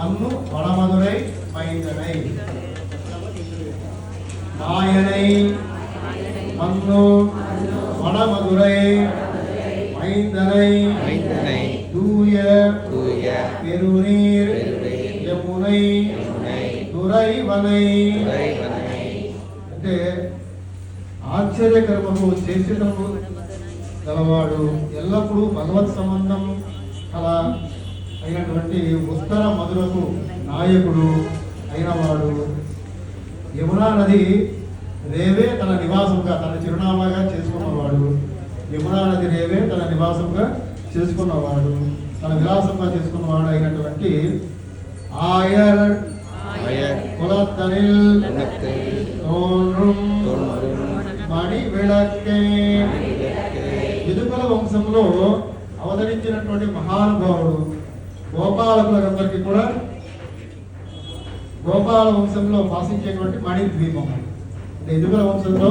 மண்ணு வடமதுரை மைந்தனை நாயனை மண்ணு வடமதுரை மைந்தனை தூய பெருநீர் యమునై దురైవనై అంటే ఆశ్చర్యకరము చేసినము గలవాడు ఎల్లప్పుడూ భగవత్ సంబంధం కల అయినటువంటి ఉత్తర మధురకు నాయకుడు అయినవాడు యమునా నది రేవే తన నివాసంగా తన చిరునామాగా చేసుకున్నవాడు యమునా నది రేవే తన నివాసంగా చేసుకున్నవాడు తన విలాసంగా చేసుకున్నవాడు అయినటువంటి ఆయర్ కులత్తనిల్ మణి విళక్కే యదుకుల వంశంలో అవతరించినటువంటి మహానుభావుడు గోపాలకులందరికీ కూడా గోపాల వంశంలో భాషించేటువంటి మణి ద్వీపం అంటే యదుకుల వంశంలో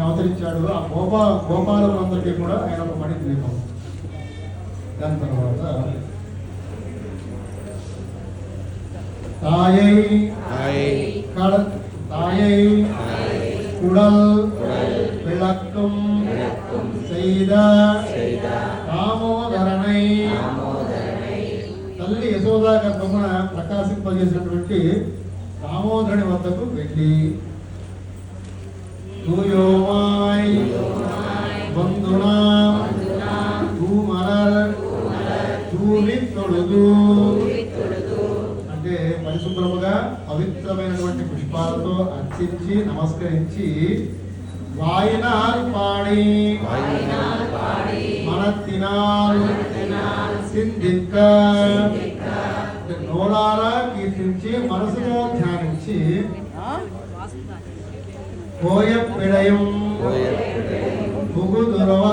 అవతరించాడు. ఆ గోపాలకులందరికీ కూడా ఆయన ఒక మణి ద్వీపం. దాని తర్వాత தாயை குடல் விளக்கும் செய்த దామోదరణై తల్లి యశోదా గర్భమున ప్రకాశింపజేసినటువంటి దామోదరుని వద్దకు వెళ్ళి తూయోమాయ్ బంధునా తూమలర్ తూలి తొడుగు అంటే పరిశుభ్రముగా పవిత్రమైనటువంటి పుష్పాలతో అర్చించి నమస్కరించి వాయినాల్ పాడి మనత్తినాల్ సింధిక్క నోరారా కీర్తించి మనసులో ధ్యానించి కోయపిడయం పుగుదురవ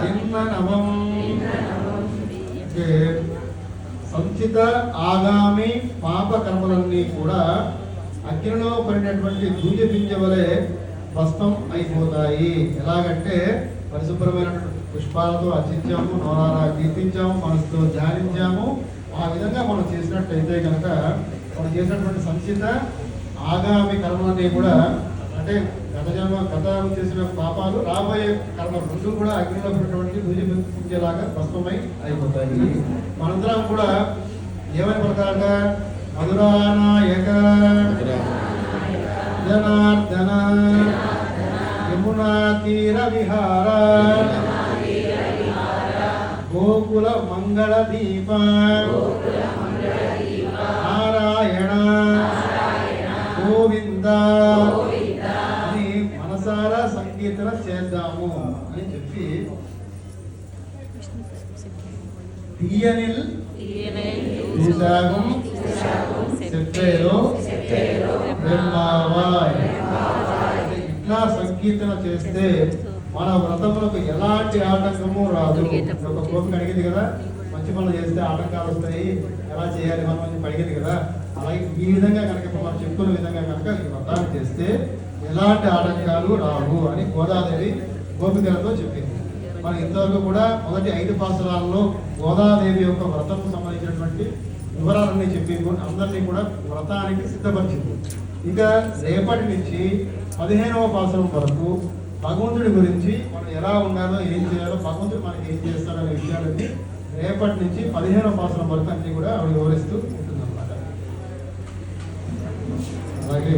చిన్ననవం అంటే సంచిత ఆగామి పాప కర్మలన్నీ కూడా అగ్నిలో పడినటువంటి దూయ పింజ వలె భస్మం అయిపోతాయి. ఎలాగంటే పరిశుభ్రమైనటువంటి పుష్పాలతో అర్చించాము, నోరారా కీర్తించాము, మనసుతో ధ్యానించాము. ఆ విధంగా మనం చేసినట్టయితే కనుక మనం చేసినటువంటి సంచిత ఆగామి కర్మలన్నీ కూడా అంటే గత చేసిన పాపాలు రాబోయే కర్మలు రెండు కూడా అగ్నిలో ఉన్నటువంటి దూజిలాగా భస్మమై అయిపోతాయి. మనందరం కూడా ఏమని పడతాక మధురానాయక జనార్దన యమునా తీర విహార గోకుల మంగళ దీప నారాయణ గోవింద అని మనసారా సంకీర్తన చేద్దాము అని చెప్పి తీయనిల్ తీసాగం చెప్పేలో బ్రహ్మావాయ్ ఇట్లా సంకీర్తన చేస్తే మన వ్రతములకు ఎలాంటి ఆటంకము రాదు. ఒక కోరిక అడిగింది కదా, మంచి పనులు చేస్తే ఆటంకాలు వస్తాయి, ఎలా చేయాలి మనం అని అడిగింది కదా. అలాగే ఈ విధంగా కనుక మనం చెప్పుకున్న విధంగా కనుక ఈ వ్రతాన్ని చేస్తే ఎలాంటి ఆటంకాలు రావు అని గోదాదేవి గోపికలతో చెప్పింది. మనం ఇంతవరకు కూడా మొదటి 5 పాసురాల్లో గోదాదేవి యొక్క వ్రతంకు సంబంధించినటువంటి వివరాలన్నీ చెప్పి అందరినీ కూడా వ్రతానికి సిద్ధపరిచింది. ఇక రేపటి నుంచి 15వ పాసురం వరకు భగవంతుడి గురించి మనం ఎలా ఉండాలో, ఏం చేయాలో, భగవంతుడు మనకి ఏం చేస్తాడనే విషయాలన్నీ రేపటి నుంచి 15వ పాసురం వరకు అన్ని కూడా ఆవిడ వివరిస్తూ ఉంటుందన్నమాట. అలాగే